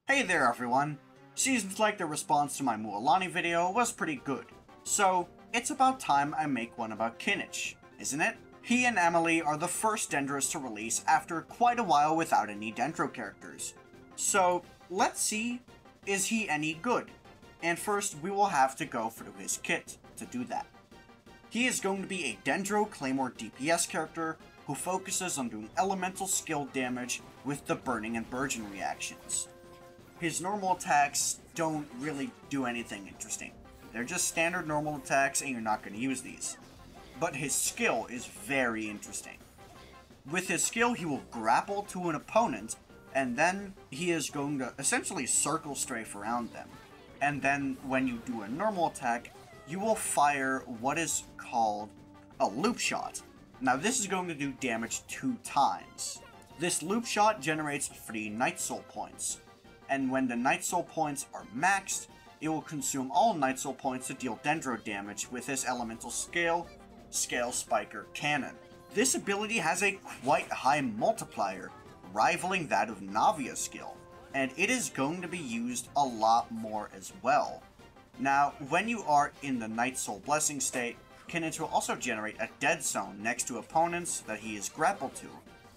Hey there everyone! Seems like the response to my Mualani video was pretty good, so it's about time I make one about Kinich, isn't it? He and Emily are the first Dendros to release after quite a while without any Dendro characters. So let's see, is he any good? And first we will have to go through his kit to do that. He is going to be a Dendro Claymore DPS character who focuses on doing elemental skill damage with the Burning and Burgeon reactions. His normal attacks don't really do anything interesting. They're just standard normal attacks and you're not going to use these. But his skill is very interesting. With his skill, he will grapple to an opponent, and then he is going to essentially circle strafe around them. And then when you do a normal attack, you will fire what is called a loop shot. Now this is going to do damage 2 times. This loop shot generates 3 Night Soul points. And when the Night Soul points are maxed, it will consume all Night Soul points to deal Dendro damage with his elemental Scale Spiker Cannon. This ability has a quite high multiplier, rivaling that of Navia's skill, and it is going to be used a lot more as well. Now, when you are in the Night Soul Blessing state, Kinich will also generate a dead zone next to opponents that he is grappled to,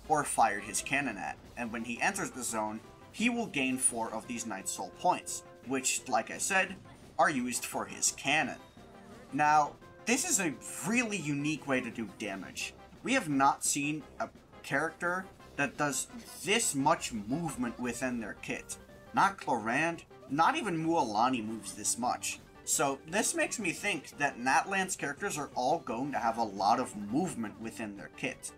or fired his cannon at, and when he enters the zone, he will gain 4 of these Night Soul points, which, like I said, are used for his cannon. Now, this is a really unique way to do damage. We have not seen a character that does this much movement within their kit. Not Clorand, not even Mualani moves this much. So this makes me think that Natlan's characters are all going to have a lot of movement within their kit.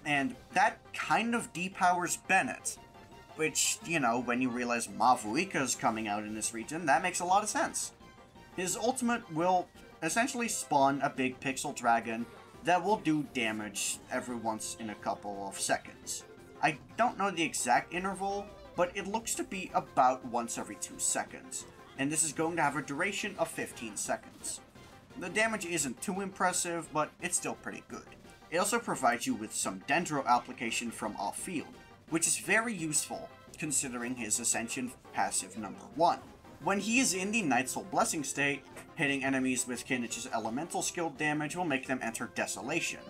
And that kind of depowers Bennett. Which, you know, when you realize Mavuika is coming out in this region, that makes a lot of sense. His ultimate will essentially spawn a big pixel dragon that will do damage every once in a couple of seconds. I don't know the exact interval, but it looks to be about once every 2 seconds, and this is going to have a duration of 15 seconds. The damage isn't too impressive, but it's still pretty good. It also provides you with some Dendro application from off-field, which is very useful, considering his Ascension passive number 1. When he is in the Night Soul Blessing state, hitting enemies with Kinich's elemental skill damage will make them enter Desolation,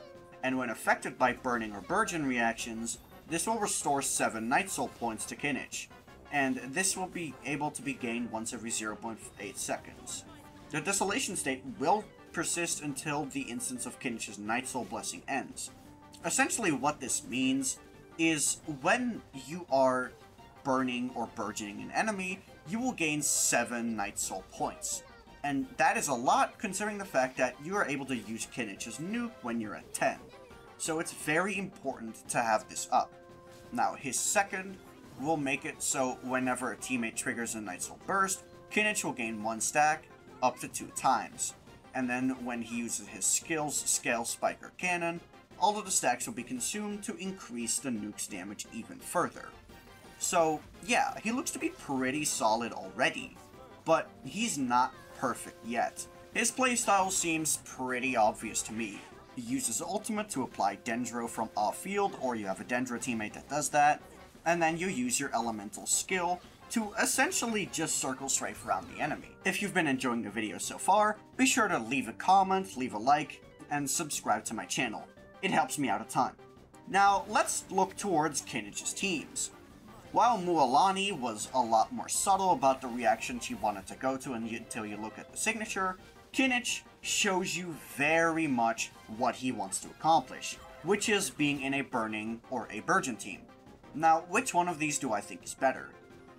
and when affected by Burning or Burgeon reactions, this will restore 7 Night Soul points to Kinich, and this will be able to be gained once every 0.8 seconds. The Desolation state will persist until the instance of Kinich's Night Soul Blessing ends. Essentially what this means is when you are burning or burgeoning an enemy, you will gain 7 Night Soul points. And that is a lot considering the fact that you are able to use Kinich's nuke when you're at 10. So it's very important to have this up. Now his second will make it so whenever a teammate triggers a Night Soul burst, Kinich will gain 1 stack up to 2 times. And then when he uses his skills Scale Spiker Cannon, all of the stacks will be consumed to increase the nuke's damage even further. So yeah, he looks to be pretty solid already, but he's not perfect yet. His playstyle seems pretty obvious to me. He uses ultimate to apply Dendro from off-field, or you have a Dendro teammate that does that, and then you use your elemental skill to essentially just circle strafe around the enemy. If you've been enjoying the video so far, be sure to leave a comment, leave a like, and subscribe to my channel. It helps me out a ton. Now, let's look towards Kinich's teams. While Mualani was a lot more subtle about the reactions he wanted to go to until you look at the signature, Kinich shows you very much what he wants to accomplish, which is being in a Burning or a Burgeon team. Now, which one of these do I think is better?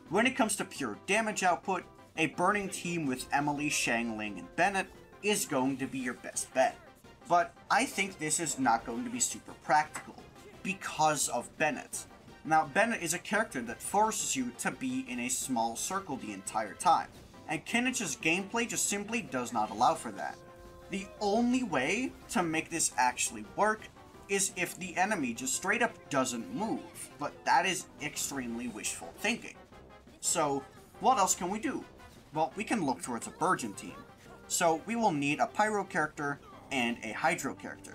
When it comes to pure damage output, a Burning team with Emily, Xiangling, and Bennett is going to be your best bet. But I think this is not going to be super practical, because of Bennett. Now, Bennett is a character that forces you to be in a small circle the entire time, and Kinich's gameplay just simply does not allow for that. The only way to make this actually work is if the enemy just straight up doesn't move, but that is extremely wishful thinking. So, what else can we do? Well, we can look towards a Burgeon team. So, we will need a Pyro character and a Hydro character.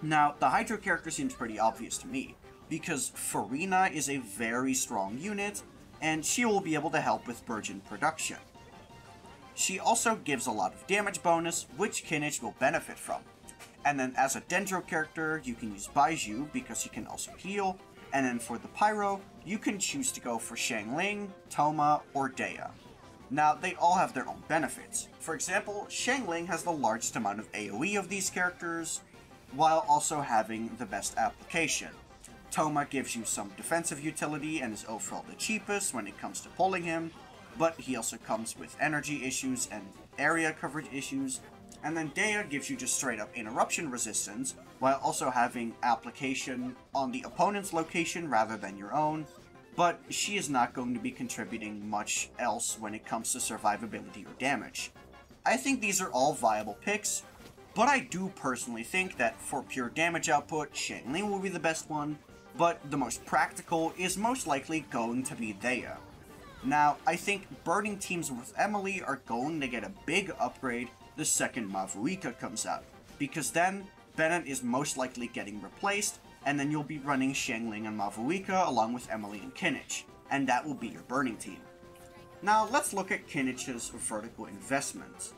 Now, the Hydro character seems pretty obvious to me, because Farina is a very strong unit, and she will be able to help with Burgeon production. She also gives a lot of damage bonus, which Kinich will benefit from. And then as a Dendro character, you can use Baizhu because she can also heal, and then for the Pyro, you can choose to go for Xiangling, Toma, or Dea. Now, they all have their own benefits. For example, Xiangling has the largest amount of AoE of these characters, while also having the best application. Toma gives you some defensive utility and is overall the cheapest when it comes to pulling him, but he also comes with energy issues and area coverage issues. And then Dea gives you just straight up interruption resistance, while also having application on the opponent's location rather than your own, but she is not going to be contributing much else when it comes to survivability or damage. I think these are all viable picks, but I do personally think that for pure damage output, Xiangling will be the best one, but the most practical is most likely going to be Dea. Now, I think burning teams with Emily are going to get a big upgrade the second Mavuika comes out, because then Bennett is most likely getting replaced, and then you'll be running Xiangling and Mavuika along with Emily and Kinich, and that will be your burning team. Now, let's look at Kinich's vertical investments.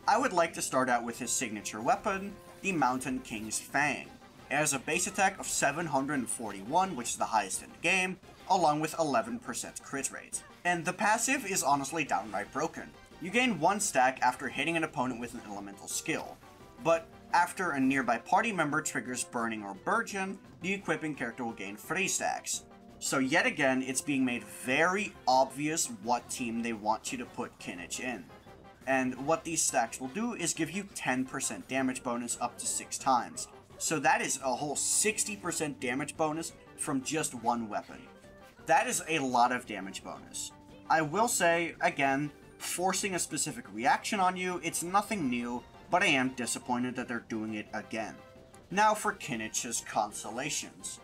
I would like to start out with his signature weapon, the Mountain King's Fang. It has a base attack of 741, which is the highest in the game, along with 11% crit rate. And the passive is honestly downright broken. You gain 1 stack after hitting an opponent with an elemental skill, but after a nearby party member triggers Burning or Burgeon, the equipping character will gain 3 stacks. So yet again, it's being made very obvious what team they want you to put Kinich in. And what these stacks will do is give you 10% damage bonus up to 6 times. So that is a whole 60% damage bonus from just one weapon. That is a lot of damage bonus. I will say, again, forcing a specific reaction on you, it's nothing new, but I am disappointed that they're doing it again. Now for Kinich's consolations.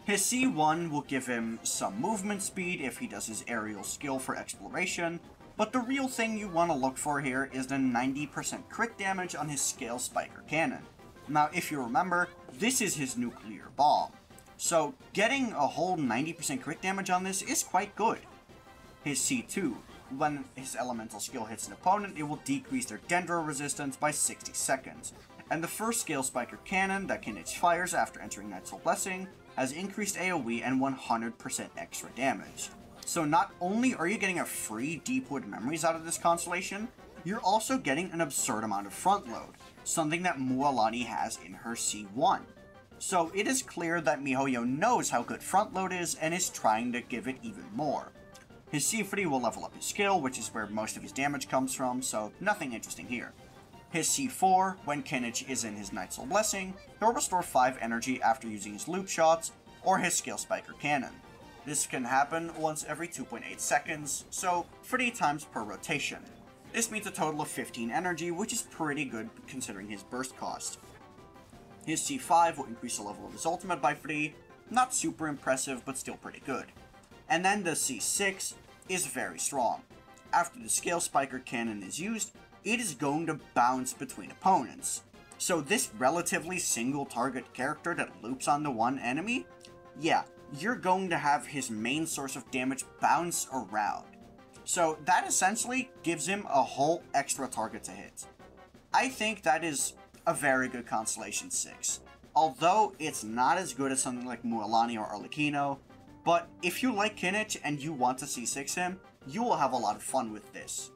His C1 will give him some movement speed if he does his aerial skill for exploration, but the real thing you want to look for here is the 90% crit damage on his Scale Spiker cannon. Now if you remember, this is his nuclear bomb, so getting a whole 90% crit damage on this is quite good. His C2, when his elemental skill hits an opponent, it will decrease their Dendro resistance by 60 seconds. And the first Scale Spiker cannon that Kinich fires after entering Night's Blessing has increased AoE and 100% extra damage. So not only are you getting a free Deepwood Memories out of this constellation, you're also getting an absurd amount of front load, something that Mualani has in her C1. So it is clear that MiHoYo knows how good front load is and is trying to give it even more. His C3 will level up his skill, which is where most of his damage comes from, so nothing interesting here. His C4, when Kinich is in his Night's Blessing, he'll restore 5 energy after using his loop shots, or his Scale Spiker cannon. This can happen once every 2.8 seconds, so 3 times per rotation. This means a total of 15 energy, which is pretty good considering his burst cost. His C5 will increase the level of his ultimate by 3, not super impressive, but still pretty good. And then the C6 is very strong. After the Scale Spiker cannon is used, it is going to bounce between opponents. So this relatively single target character that loops onto one enemy, yeah, you're going to have his main source of damage bounce around. So that essentially gives him a whole extra target to hit. I think that is a very good Constellation 6. Although it's not as good as something like Mualani or Arlecchino, but if you like Kinich and you want to C6 him, you will have a lot of fun with this.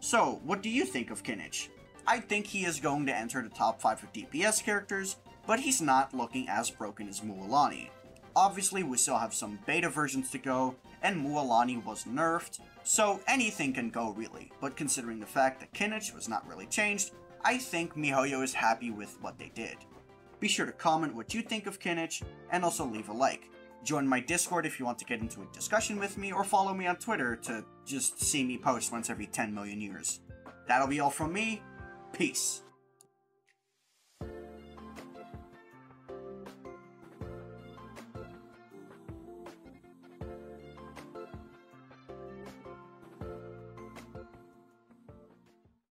So, what do you think of Kinich? I think he is going to enter the top 5 of DPS characters, but he's not looking as broken as Mualani. Obviously, we still have some beta versions to go, and Mualani was nerfed, so anything can go really, but considering the fact that Kinich was not really changed, I think MiHoYo is happy with what they did. Be sure to comment what you think of Kinich, and also leave a like. Join my Discord if you want to get into a discussion with me, or follow me on Twitter to just see me post once every 10 million years. That'll be all from me. Peace.